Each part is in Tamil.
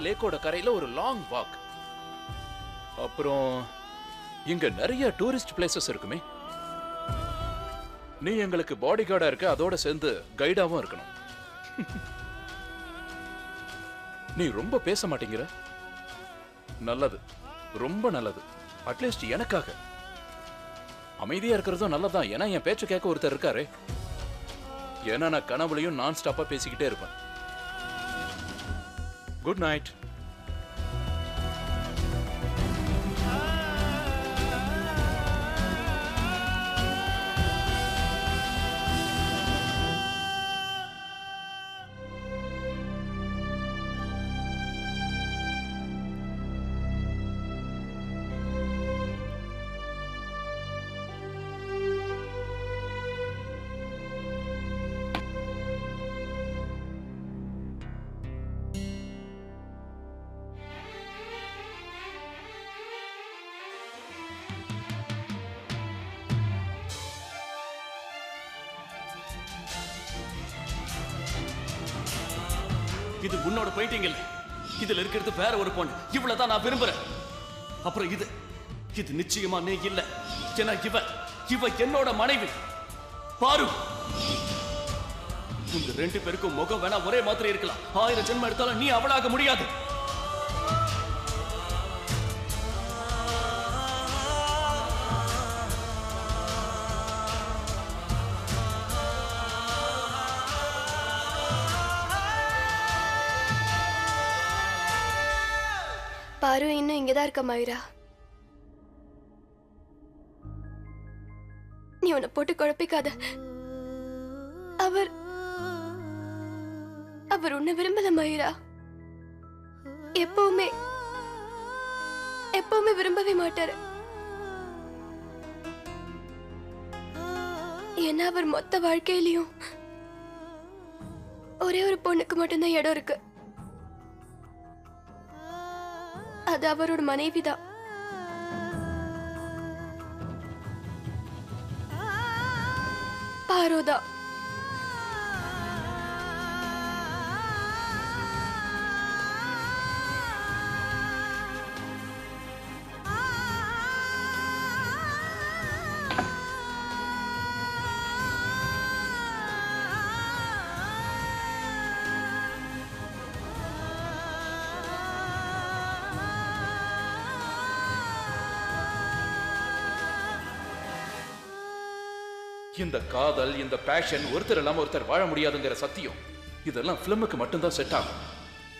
லேக்கோட கரையில ஒரு லாங் வாக். அப்புறம் இங்க நிறைய டூரிஸ்ட் பிளேசஸ் இருக்குமே. நீ எங்களுக்கு பாடி கார்டா இருக்க, அதோட சேர்ந்து கைடாவும் இருக்கணும். நீ ரொம்ப பேச மாட்டேங்கிற. நல்லது, ரொம்ப நல்லது. அட்லீஸ்ட் எனக்காக அமைதியா இருக்கிறதும் நல்லதான். ஏன்னா என் பேச்சு கேட்க ஒருத்தர் இருக்காரு. ஏன்னா நான் கனவுலையும் நான் ஸ்டாப்பா பேசிக்கிட்டே இருப்பேன். Good night. இது உன்னோட பெயிண்டிங் இல்ல. இதுல இருக்கிறது வேற ஒரு பொண்ணு. இவ்வளவுதான் நான் விரும்புறேன். அப்புறம் இது இது நிச்சயமா நீ இல்ல. ஏன்னா இவ என்னோட மனைவி பாரு. உங்க ரெண்டு பேருக்கும் முகம் வேணா ஒரே மாதிரி இருக்கலாம். 1000 ஜென்மம் எடுத்தாலும் நீ அவளாக முடியாது. பாரு இன்னும் இங்கதான் இருக்க மயூரா. நீ உன்னை போட்டு குழப்பிக்காத. அவர் அவர் உன்னை விரும்பல மயூரா. எப்பவுமே எப்பவுமே விரும்பவே மாட்டாரு. ஏன்னா அவர் மொத்த வாழ்க்கையிலையும் ஒரே ஒரு பொண்ணுக்கு மட்டும்தான் இடம் இருக்கு. அது அவரோட மனைவிதான். பாரோதா. இந்த காதல், இந்த பேஷன் ஒருத்தர் இல்லாம ஒருத்தர் வாழ முடியாதுங்கிற சத்தியம் இதெல்லாம் பிலிமுக்கு மட்டும்தான் செட் ஆகும்.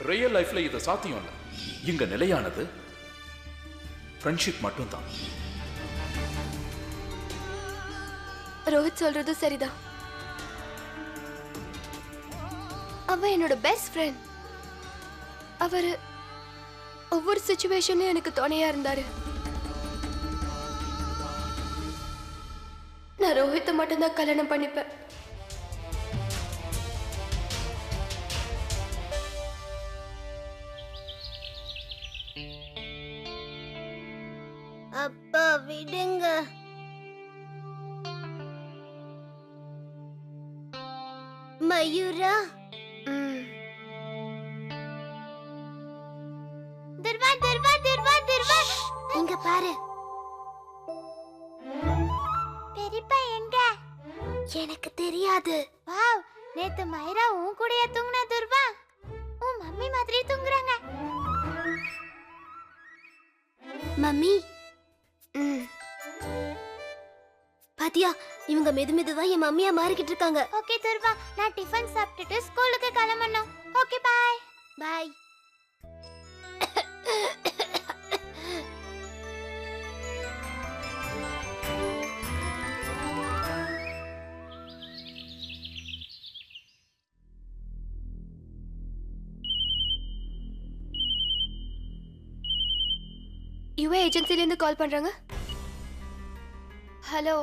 ரியல் லைஃப்ல இது சாத்தியம் இல்லை. இங்க நிலையானது ஃப்ரெண்ட்ஷிப் மட்டும்தான். ரோஹித் சொல்றது சரிதான். அவ என்னோட பெஸ்ட் ஃப்ரெண்ட். அவரு ஒவ்வொரு சிச்சுவேஷன்லயும் எனக்கு துணையா இருந்தாரு. நான் ரோஹித்தை மட்டும்தான் கல்யாணம் பண்ணிப்பேன். அப்பா விடுங்க. மயூரா. துர்வா துர்வா துர்வா துர்வா இங்க பாரு. பெரியப்பா எங்க? எனக்கு தெரியாது. வாவ், நேத்து மைரா உன் கூடயே தூங்குனா துர்வா? உன் மம்மி மாதிரி தூங்குறாங்க. மம்மி. பாத்தியா, இவங்க மெதுவா என் மம்மியா மாறிக்கிட்டு இருக்காங்க. ஓகே துர்வா, நான் டிஃபன் சாப்பிட்டுட்டு ஸ்கூலுக்கு கிளம்பணும். Okay bye. பை. யுஏ ஏஜென்சில இருந்து கால் பண்றாங்க. Hello,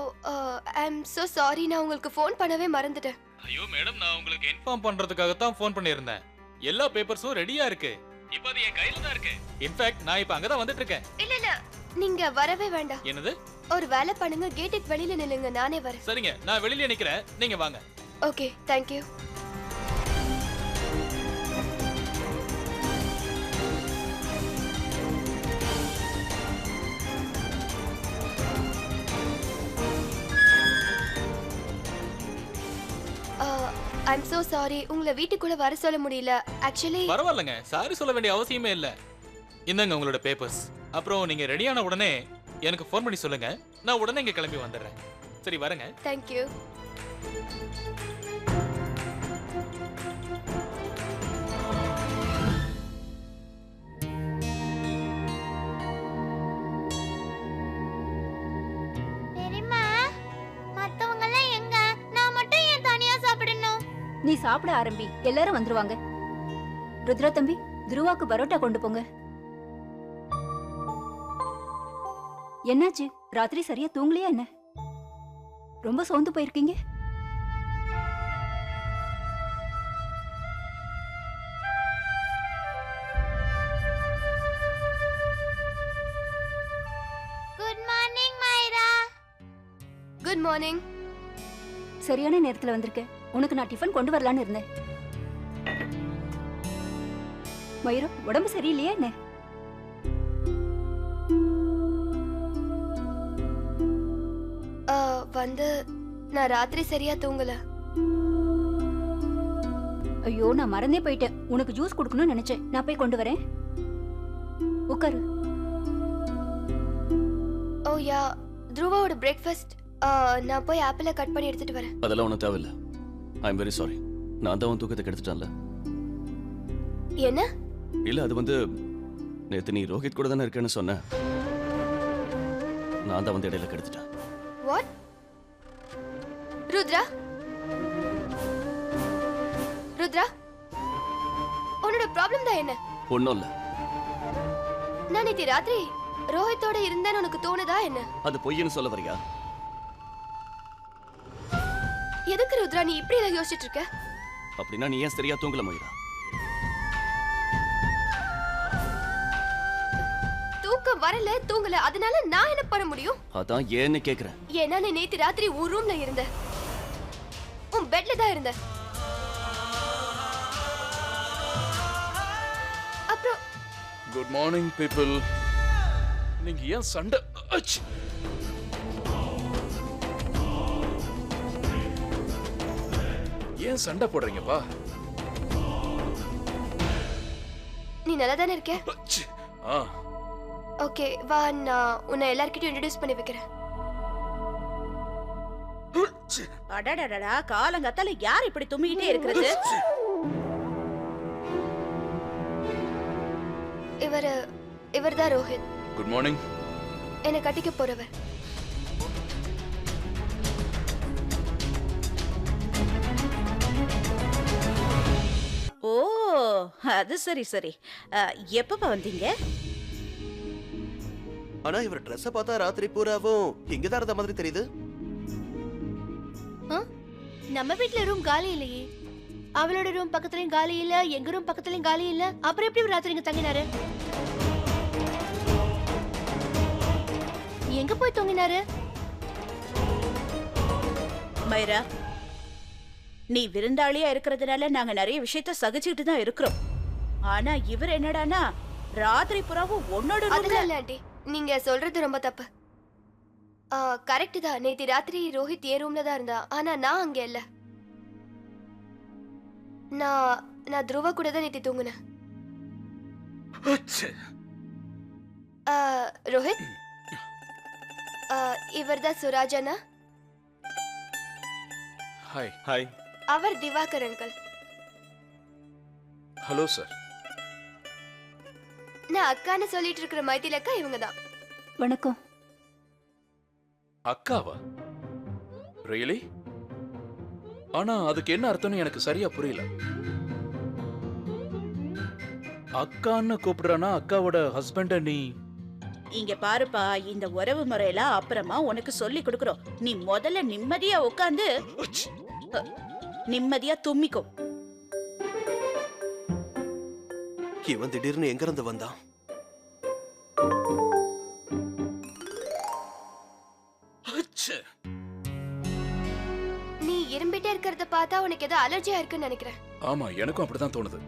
I am so sorry, நான் உங்களுக்கு ஃபோன் பண்ணவே மறந்துட்டேன். ஐயோ மேடம், நான் உங்களுக்கு இன்ஃபார்ம் பண்றதுக்காக தான் ஃபோன் பண்ணியிருந்தேன். எல்லா பேப்பர்ஸும் ரெடியா இருக்கு. இப்போ அது என் கையில தான் இருக்கு. இன்ஃபேக்ட் நான் இப்போ அங்க தான் வந்துட்டு இருக்கேன். இல்ல நீங்க வரவே வேண்டாம். என்னது? ஒரு வேலை பண்ணுங்க, கேட்டுக்கு வெளியில நில்லுங்க, நானே வரேன். சரிங்க, நான் வெளியில நிக்கிறேன், நீங்க வாங்க. Okay, thank you. I'm so sorry. உங்களை வீட்டுக்குள்ள வர சொல்ல முடியல. ஆக்சுவலி பரவாயில்லைங்க, சாரி சொல்ல வேண்டிய அவசியமே இல்ல. இந்தாங்க உங்களோட பேப்பர்ஸ். அப்புறம் நீங்க ரெடியான உடனே எனக்கு ஃபோன் பண்ணி சொல்லுங்க, நான் உடனே இங்க கிளம்பி வந்துடுறேன். சரி வரேங்க. Thank you. பெரியம்மா, மத்தவங்க எல்லாம் எங்க? நான் மட்டும் ஏன் தனியா சாப்பிடணும்? நீ சாப்பிட ஆரம்பி, எல்லாரும் வந்துருவாங்க. ருத்ரா தம்பி, துருவாக்கு பரோட்டா கொண்டு போங்க. என்னாச்சு, ராத்திரி சரியா தூங்கலையா என்ன? ரொம்ப சோர்ந்து போயிருக்கீங்க. Good morning Myra. Good morning. சரியான நேரத்துல வந்திருக்க. உனக்கு நான் டிஃபன் கொண்டு வரலான்னு இருந்தேன். மயூரா, உடம்பு சரியில்லையா என்ன? வந்து நான் ராத்திரி சரியா தூங்கல. ஐயோ, நான் மறந்தே போயிட்டேன். உனக்கு ஜூஸ் குடுக்கணும்னு நினைச்சேன். நான் போய் கொண்டு வரேன். உட்காரு. ஓ யா, துருவாவோட பிரேக்ஃபாஸ்ட் நான் போய் ஆப்பிள கட் பண்ணி எடுத்துட்டு வரேன். அதெல்லாம் ஒன்றும் தேவையில்ல. I am very sorry. நான் தான் உன் தூக்கத்தை கெடுத்துட்டேன்ல. என்ன? இல்ல, அது வந்து நேத்து நீ ரோஹித் கூட தானே இருக்கேன்னு சொன்ன. நான் தான் வந்து இடையில கெடுத்துட்டேன். வாட்? ருத்ரா, ருத்ரா, உன்னோட ப்ராப்ளம் தான் என்ன? ஒன்றும் இல்லை. நான் நேத்து ராத்திரி ரோஹித்தோட இருந்தேன்னு உனக்கு தோணுதா என்ன? அது பொய்ன்னு சொல்ல வரியா? எதுக்கு ருத்ரா நீ இப்படி எல்லாம் யோசிச்சுட்டு இருக்க? அப்படின்னா நீ ஏன் சரியா தூங்கல மயிரா? தூக்கம் வரல, தூங்கல, அதனால நான் என்ன பண்ண முடியும்? அதான் ஏன்னு கேக்குறேன். ஏன்னா நீ நேத்து ராத்திரி உன் ரூம்ல இருந்த, உன் பெட்ல தான் இருந்த. அப்புறம் குட் மார்னிங் பீப்புள். நீங்க ஏன் சண்டை? அச்! ஏன் சண்டை போடுறீங்கப்பா? நீ நல்லா தானே இருக்க? அச்! ஓகே வா, நான் உன்னை எல்லார்கிட்டயும் இன்ட்ரோடியூஸ் பண்ணி வைக்கிறேன். அடடடடா, காலங்காத்தால யார் இப்படி தும்மிக்கிட்டே இருக்கிறது? இவர்தான் ரோஹித். Good morning. என்னை கட்டிக்க போறவர். ஓ, அது சரி சரி. எப்பப்ப வந்தீங்க? ஆனா இவர் ட்ரெஸ் பார்த்தா ராத்திரி பூராவும் இங்கதான் இருந்த மாதிரி தெரியுது. நம்ம வீட்ல ரூம் காலி இல்லையே. அவளோட ரூம் பக்கத்துலயும் காலி இல்ல, எங்க ரூம் பக்கத்துலயும் காலி இல்ல. அப்புறம் எப்படி ராத்திரி இங்க தங்கினாரு? எங்க போய் தூங்கினாரு? மைரா, நீ விருந்தாளியா இருக்கிறதுனால நாங்க நிறைய விஷயத்த சகிச்சுக்கிட்டு தான் இருக்கிறோம். ஆனா இவர் என்னடானா ராத்திரி புறாவும் உன்னோட ரூம்ல. அதெல்லாம் இல்ல ஆண்டி, நீங்க சொல்றது ரொம்ப தப்பு. கரெக்ட் தான், நேத்து ராத்திரி ரோஹித் என் ரூம்ல தான் இருந்தா. ஆனா நான் அங்க இல்ல. நான் துருவா கூட தான் நேத்து தூங்குனேன். ரோஹித், இவர்தான் சுராஜனா. ஹாய். ஹாய். அவர் திவாகர் அங்கிள். Hello sir. நான் அக்கான்னு சொல்லிட்டு இருக்கிற மைதில் அக்கா இவங்க தான். வணக்கம். அக்காவா? ரியலி? ஆனா அதுக்கு என்ன அர்த்தம்னு எனக்கு சரியா புரியல. அக்கான்னு கூப்பிடுறானா அக்காவோட ஹஸ்பண்ட நீ? இங்க பாருப்பா, இந்த உறவு முறையெல்லாம் அப்புறமா உனக்கு சொல்லி கொடுக்கறோம். நீ முதல்ல நிம்மதியா உட்காந்து நிம்மதியா தும்மிக்கோ. இவன் திடீர்னு எங்க இருந்து வந்தான்? நீ இரும்பிட்டே இருக்கிறத பார்த்தா உனக்கு ஏதோ அலர்ஜியா இருக்குன்னு நினைக்கிறேன். ஆமா, எனக்கும் அப்படிதான் தோணுது.